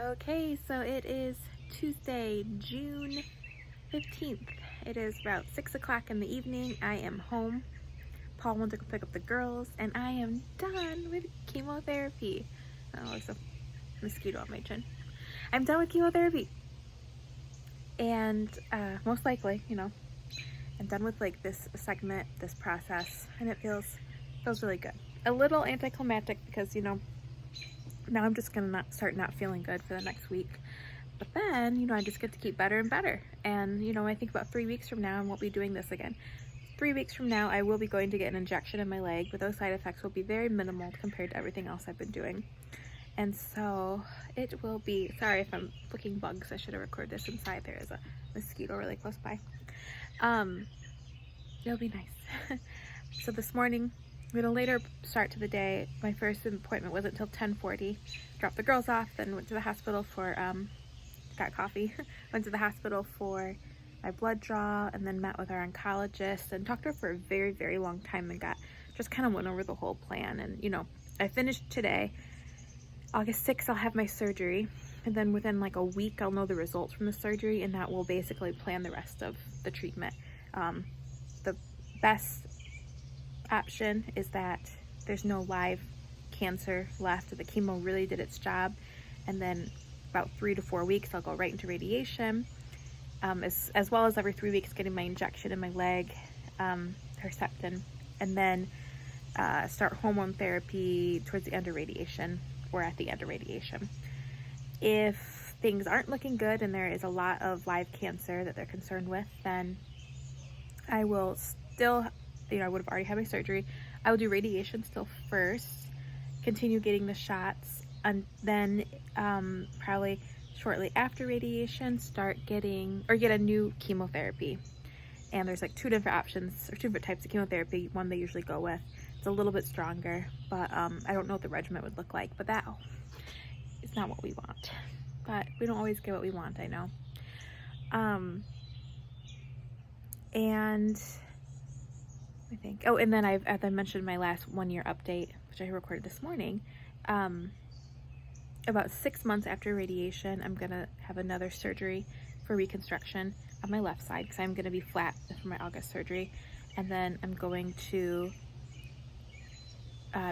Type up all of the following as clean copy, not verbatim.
Okay, so it is Tuesday, June 15th. It is about 6 o'clock in the evening. I am home. Paul went to go pick up the girls, and I am done with chemotherapy. Oh, there's a mosquito on my chin. I'm done with chemotherapy. And most likely, I'm done with like this segment, this process, and it feels really good. A little anticlimactic because, now I'm just gonna start not feeling good for the next week. But then, I just get to keep better and better. And, I think about 3 weeks from now, I won't be doing this again. 3 weeks from now, I will be going to get an injection in my leg, but those side effects will be very minimal compared to everything else I've been doing. And so it will be, sorry if I'm flicking bugs, I should have recorded this inside. There is a mosquito really close by. It'll be nice. So this morning, we had a later start to the day. My first appointment wasn't until 10:40. Dropped the girls off, then went to the hospital for, got coffee. Went to the hospital for my blood draw, and then met with our oncologist and talked to her for a very, very long time and just kind of went over the whole plan. And, I finished today. August 6th, I'll have my surgery. And then within like a week, I'll know the results from the surgery, and that will basically plan the rest of the treatment. The best option is that there's no live cancer left. The chemo really did its job. And then about 3 to 4 weeks, I'll go right into radiation, as well as every 3 weeks getting my injection in my leg, Herceptin, and then start hormone therapy towards the end of radiation or at the end of radiation. If things aren't looking good and there is a lot of live cancer that they're concerned with, then I will still, I would have already had my surgery. I will do radiation still first, continue getting the shots, and then probably shortly after radiation get a new chemotherapy. And there's like 2 different options, or 2 different types of chemotherapy. One they usually go with, it's a little bit stronger, but I don't know what the regimen would look like, but that is not what we want. But we don't always get what we want, I know. And I think, and then as I mentioned, my last 1-year update, which I recorded this morning, about 6 months after radiation, I'm gonna have another surgery for reconstruction on my left side because I'm gonna be flat for my August surgery. And then I'm going to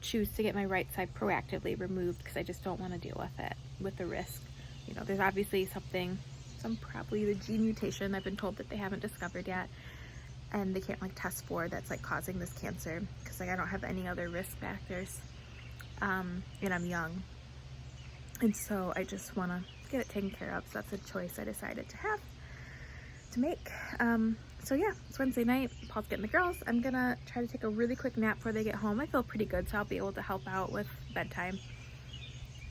choose to get my right side proactively removed because I just don't want to deal with it, with the risk. There's obviously probably the gene mutation I've been told that they haven't discovered yet, and they can't test for, that's causing this cancer, because I don't have any other risk factors, and I'm young, and so I just want to get it taken care of. So that's a choice I decided to make. So yeah, it's Wednesday night. Paul's getting the girls. I'm gonna try to take a really quick nap before they get home. I feel pretty good, so I'll be able to help out with bedtime.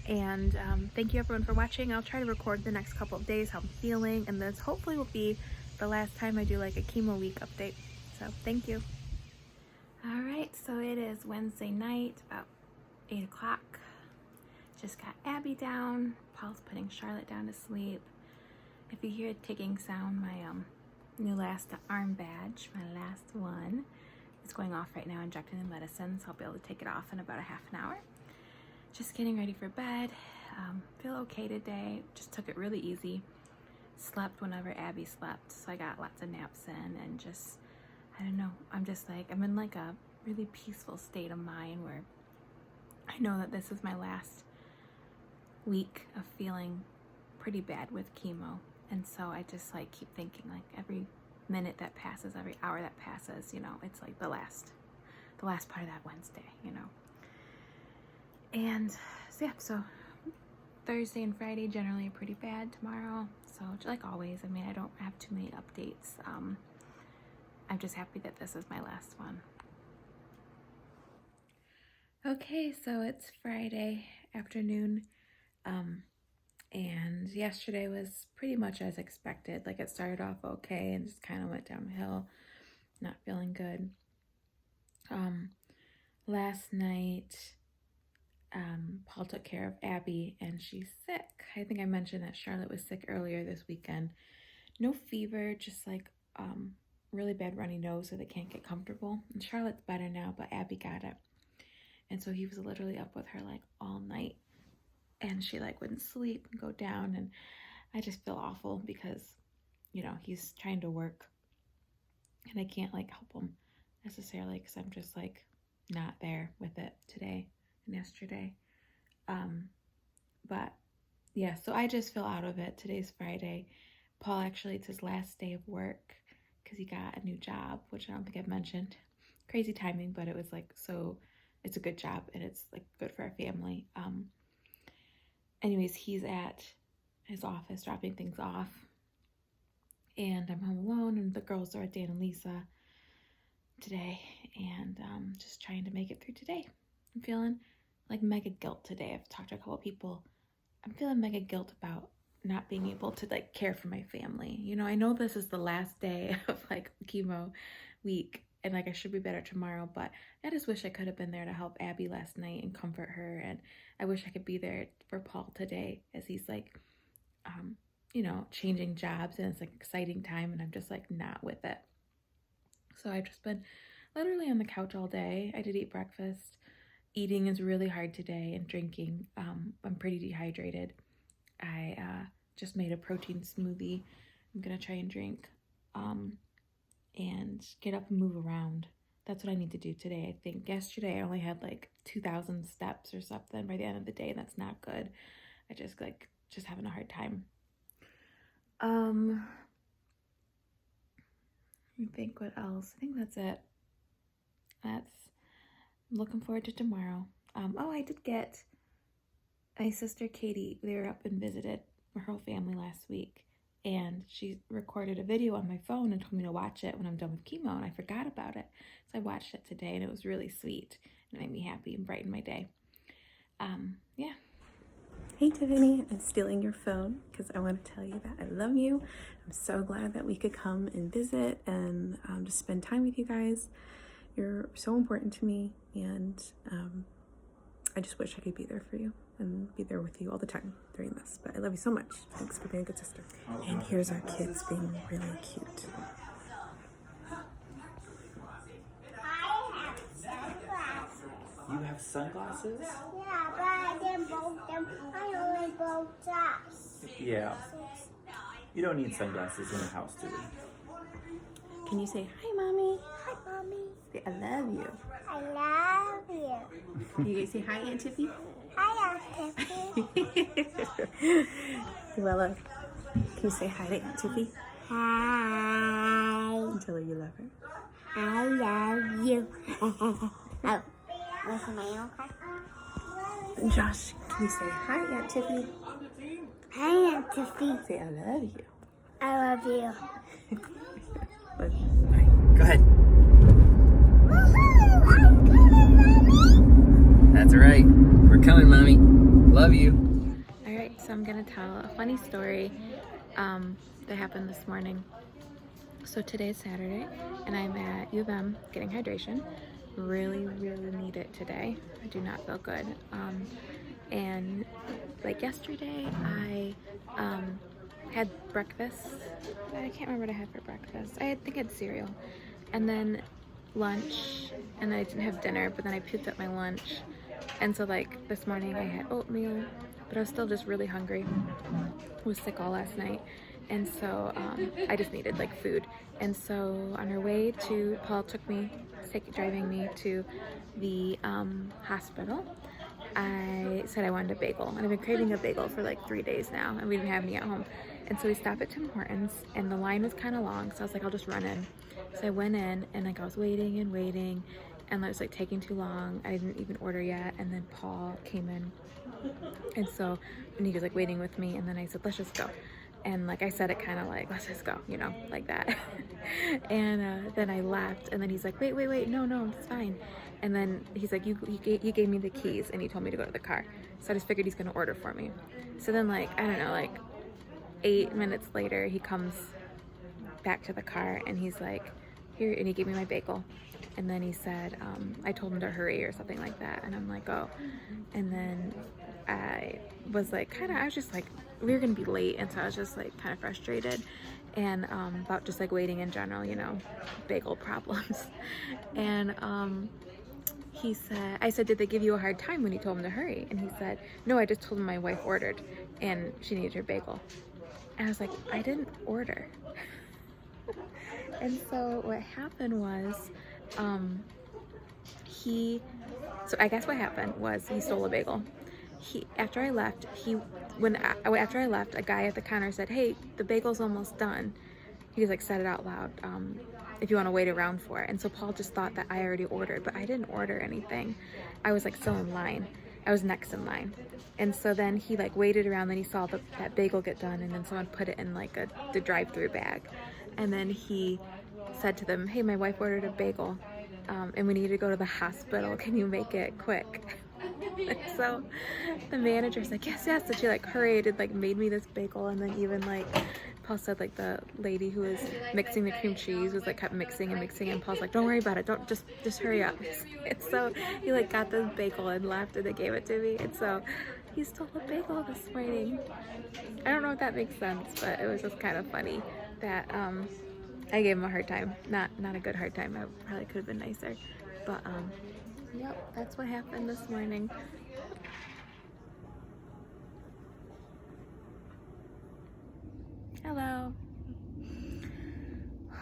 And thank you everyone for watching. I'll try to record the next couple of days how I'm feeling, and this hopefully will be the last time I do a chemo week update. So thank you. All right, so it is Wednesday night, about 8 o'clock. Just got Abby down. Paul's putting Charlotte down to sleep. If you hear a ticking sound, my new last arm badge, my last one, is going off right now, injecting the medicine, so I'll be able to take it off in about a half an hour. Just getting ready for bed. Feel okay today. Just took it really easy. Slept whenever Abby slept, so I got lots of naps in, and just, I don't know, I'm in a really peaceful state of mind where I know that this is my last week of feeling pretty bad with chemo. And so I just keep thinking, every minute that passes, every hour that passes, it's the last part of that Wednesday, And so yeah, so Thursday and Friday generally are pretty bad. Tomorrow, so like always, I don't have too many updates. I'm just happy that this is my last one. Okay, so it's Friday afternoon, and yesterday was pretty much as expected. It started off okay and just kind of went downhill, not feeling good. Last night, Paul took care of Abby, and she's sick. I think I mentioned that Charlotte was sick earlier this weekend. No fever, just really bad runny nose, so they can't get comfortable. And Charlotte's better now, but Abby got it. And so he was literally up with her all night. and she like wouldn't sleep and go down, and I just feel awful because, you know, he's trying to work and I can't like help him necessarily because I'm just like not there with it today and yesterday. But yeah, so I just feel out of it. Today's Friday. Paul, actually, it's his last day of work because he got a new job, which I don't think I've mentioned. Crazy timing, but it was like, so it's a good job and it's like good for our family. Anyways, he's at his office dropping things off, and I'm home alone, and the girls are at Dan and Lisa today, and just trying to make it through today. I'm feeling like mega guilt today. I've talked to a couple people. I'm feeling mega guilt about not being able to like care for my family. You know, I know this is the last day of like chemo week, and like I should be better tomorrow, but I just wish I could have been there to help Abby last night and comfort her. And I wish I could be there for Paul today as he's like, you know, changing jobs, and it's like exciting time, and I'm just like not with it. So I've just been literally on the couch all day. I did eat breakfast. Eating is really hard today, and drinking. I'm pretty dehydrated. I just made a protein smoothie. I'm gonna try and drink. And get up and move around. That's what I need to do today. I think yesterday I only had like 2,000 steps or something by the end of the day. That's not good. I just having a hard time. I think what else? I think that's it. I'm looking forward to tomorrow. Oh, I did get my sister Katie. They were up and visited her whole family last week. And she recorded a video on my phone and told me to watch it when I'm done with chemo, and I forgot about it. So I watched it today, and it was really sweet. It made me happy and brightened my day. Yeah. Hey Tiffany, I'm stealing your phone because I want to tell you that I love you. I'm so glad that we could come and visit and just spend time with you guys. You're so important to me, and I just wish I could be there for you and be there with you all the time during this. But I love you so much. Thanks for being a good sister. And here's our kids being really cute. You have sunglasses? Yeah, but I didn't broke them. I only broke tops. Yeah. You don't need sunglasses in a house, do we? Can you say hi, Mommy? Hi, Mommy. Say I love you. I love you. Can you guys say hi, Aunt Tiffy? Hi, Aunt Tiffany. Luella, can you say hi to Aunt Tiffy? Hi. And tell her you love her. I love you. Oh, where's my okay? And Josh, can you say hi, Aunt Tiffany? Hi, Aunt Tiffany. Say I love you. I love you. Bye. Go ahead. Woohoo! I'm coming, Mommy. That's right. We're coming, Mommy. Love you. All right, so I'm gonna tell a funny story that happened this morning. So today's Saturday, and I'm at U of M getting hydration. Really need it today. I do not feel good. And like yesterday, I had breakfast. I can't remember what I had for breakfast. I think I had cereal, and then lunch, and then I didn't have dinner, but then I puked up my lunch. And so like this morning I had oatmeal, but I was still just really hungry. I was sick all last night, and so I just needed like food. And so on our way to, Paul driving me to the hospital, I said I wanted a bagel, and I've been craving a bagel for like 3 days now, and we didn't have any at home. And so we stopped at Tim Hortons, and the line was kind of long, so I was like, I'll just run in. So I went in, and like I was waiting, and it was like taking too long. I didn't even order yet, and then Paul came in, and he was like waiting with me, and then I said, let's just go. And like I said it kind of like, let's just go, you know, like that. And then I left, and then he's like, wait, no, it's fine. And then he's like, you gave me the keys, and he told me to go to the car. So I just figured he's gonna order for me. So then like, I don't know, like 8 minutes later, he comes back to the car, and he's like, here, and he gave me my bagel. And then he said, I told him to hurry or something like that. And I'm like, oh. And then I was like, I was just like, we were gonna be late, and so I was just like kind of frustrated and about just like waiting in general, you know, bagel problems. And he said, I said, did they give you a hard time when you told them to hurry? And he said, no, I just told them my wife ordered and she needed her bagel. And I was like, I didn't order. And so what happened was, so I guess what happened was he stole a bagel. After I left, a guy at the counter said, hey, the bagel's almost done. He just like said it out loud, if you want to wait around for it. And so Paul just thought that I already ordered, but I didn't order anything. I was like still in line. I was next in line. And so then he like waited around, then he saw that bagel get done, and then someone put it in like the drive-through bag. And then he said to them, hey, my wife ordered a bagel, and we need to go to the hospital. Can you make it quick? And so the manager's like, yes. And she like hurried and like made me this bagel. And then even like Paul said, like the lady who was mixing the cream cheese was like kept mixing. And Paul's like, don't worry about it. Don't just hurry up. And so he like got this bagel and left, and they gave it to me. And so he stole a bagel this morning. I don't know if that makes sense, but it was just kind of funny that I gave him a hard time. Not a good hard time. I probably could have been nicer. But yep, that's what happened this morning. Hello.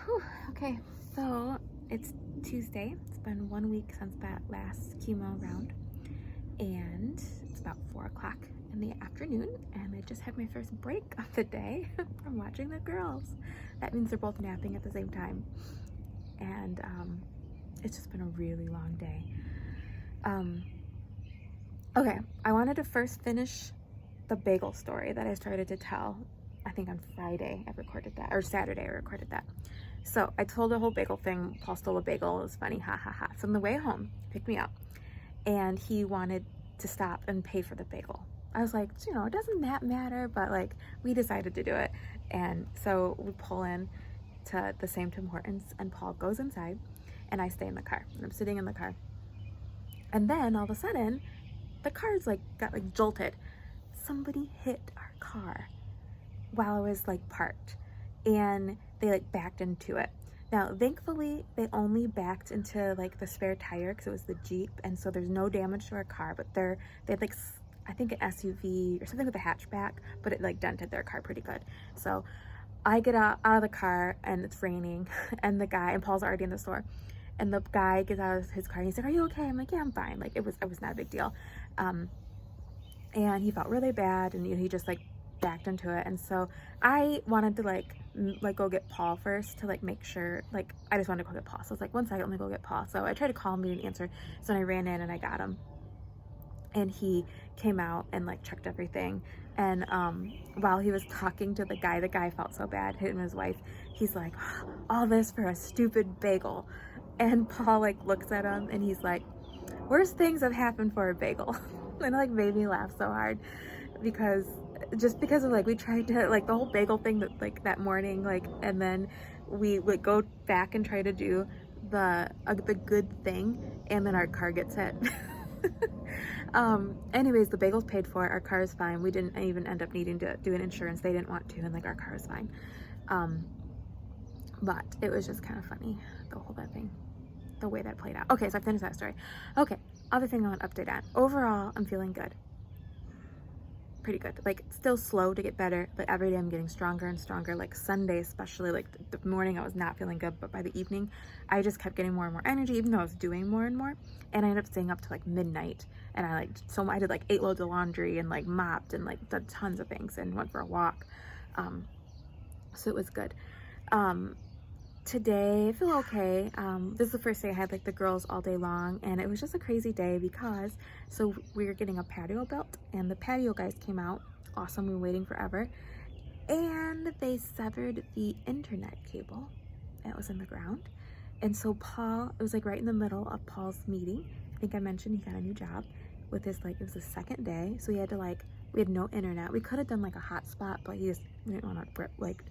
Whew. Okay, so it's Tuesday. It's been 1 week since that last chemo round, and it's about 4 o'clock in the afternoon, and I just had my first break of the day from watching the girls. That means they're both napping at the same time, and it's just been a really long day. Okay, I wanted to first finish the bagel story that I started to tell. I think on Friday I recorded that, or Saturday I recorded that. So I told the whole bagel thing. Paul stole a bagel. It was funny, ha ha ha. So on the way home, he picked me up, and he wanted to stop and pay for the bagel. I was like, you know, it doesn't that matter, but like we decided to do it. And so we pull in to the same Tim Hortons, and Paul goes inside, and I stay in the car. And I'm sitting in the car, and then all of a sudden, the car's like got like jolted. Somebody hit our car while I was like parked, and they like backed into it. Now, thankfully, they only backed into like the spare tire because it was the Jeep, and so there's no damage to our car. But they had like, I think an SUV or something with a hatchback, but it like dented their car pretty good. So I get out of the car, and it's raining, and Paul's already in the store, and the guy gets out of his car, and he's like, "Are you okay?" I'm like, "Yeah, I'm fine." Like it was not a big deal. And he felt really bad, and he just like backed into it. And so I wanted to like go get Paul first to like make sure, like I just wanted to go get Paul. So I was like, 1 second, let me go get Paul. So I tried to call him, he didn't answer. So I ran in and I got him, and he came out and like checked everything. And while he was talking to the guy felt so bad, him and his wife. He's like, all this for a stupid bagel. And Paul like looks at him, and he's like, worst things have happened for a bagel. And it like made me laugh so hard because of like we tried to like the whole bagel thing that morning, like, and then we would go back and try to do the good thing, and then our car gets hit. Anyways, the bagel's paid for, our car is fine. We didn't even end up needing to do an insurance. They didn't want to, and like our car is fine. But it was just kind of funny, the whole thing, the way that played out. Okay, so I finished that story. Okay, other thing I want to update on. Overall, I'm feeling good. Pretty good. Like, still slow to get better, but every day I'm getting stronger and stronger. Like Sunday especially, like the morning I was not feeling good, but by the evening I just kept getting more and more energy, even though I was doing more and more. And I ended up staying up to like midnight, and I did like 8 loads of laundry and like mopped and like did tons of things and went for a walk. So it was good. Today I feel okay. This is the first day I had like the girls all day long, and it was just a crazy day because we were getting a patio built, and the patio guys came out. Awesome. We were waiting forever, and they severed the internet cable that was in the ground. And so Paul, it was like right in the middle of Paul's meeting. I think I mentioned he got a new job with his, like, it was the second day, so we had to like, we had no internet. We could have done like a hotspot, but he just didn't want to like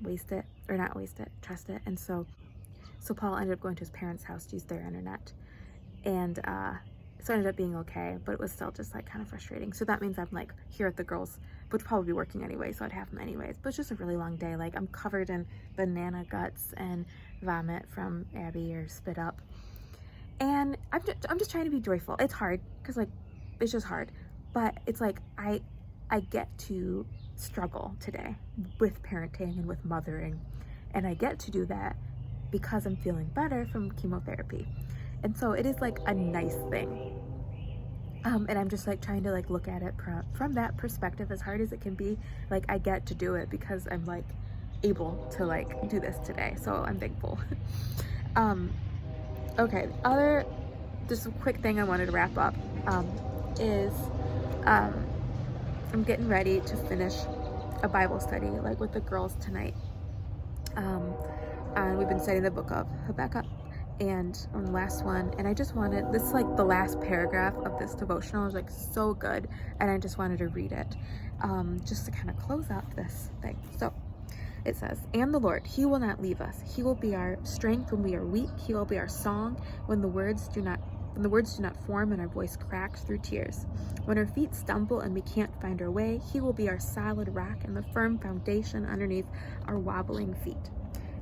waste it, or not waste it, trust it. And so Paul ended up going to his parents' house to use their internet, and so it ended up being okay, but it was still just like kind of frustrating. So that means I'm like here at the girls, would probably be working anyway, so I'd have them anyways. But it's just a really long day. Like, I'm covered in banana guts and vomit from Abby, or spit up, And I'm just trying to be joyful. It's hard because like it's just hard, but it's like I get to struggle today with parenting and with mothering, and I get to do that because I'm feeling better from chemotherapy. And so it is like a nice thing. And I'm just like trying to like look at it from that perspective, as hard as it can be. Like I get to do it because I'm like able to like do this today, so I'm thankful. Okay, just a quick thing I wanted to wrap up is I'm getting ready to finish a Bible study like with the girls tonight. And we've been studying the book of Habakkuk, and on the last one, and I just wanted, this is like the last paragraph of this devotional is like so good, and I just wanted to read it just to kind of close out this thing. So it says, "And the Lord, he will not leave us. He will be our strength when we are weak. He will be our song when the words do not form and our voice cracks through tears. When our feet stumble and we can't find our way, he will be our solid rock and the firm foundation underneath our wobbling feet.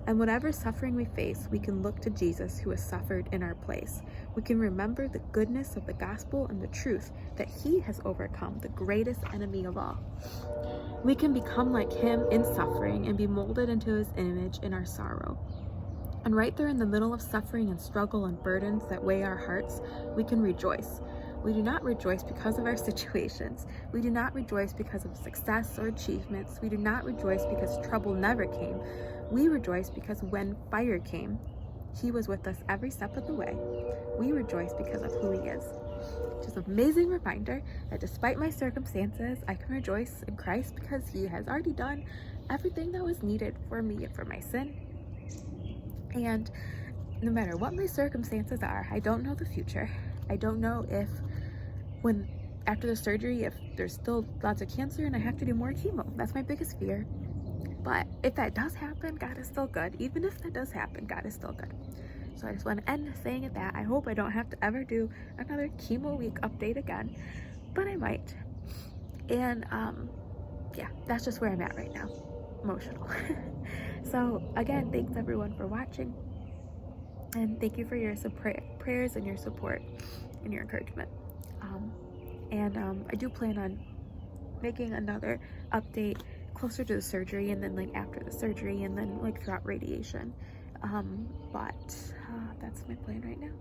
And whatever suffering we face, we can look to Jesus who has suffered in our place. We can remember the goodness of the gospel and the truth that he has overcome the greatest enemy of all. We can become like him in suffering and be molded into his image in our sorrow. And right there in the middle of suffering and struggle and burdens that weigh our hearts, we can rejoice. We do not rejoice because of our situations. We do not rejoice because of success or achievements. We do not rejoice because trouble never came. We rejoice because when fire came, he was with us every step of the way. We rejoice because of who he is." Just an amazing reminder that despite my circumstances, I can rejoice in Christ because he has already done everything that was needed for me and for my sin. And no matter what my circumstances are, I don't know the future. I don't know if after the surgery, if there's still lots of cancer and I have to do more chemo. That's my biggest fear. But if that does happen, God is still good. Even if that does happen, God is still good. So I just want to end saying that. I hope I don't have to ever do another chemo week update again, but I might. And yeah, that's just where I'm at right now. Emotional. So again, thanks everyone for watching. And thank you for your prayers and your support and your encouragement. I do plan on making another update closer to the surgery, and then like after the surgery, and then like throughout radiation. But that's my plan right now.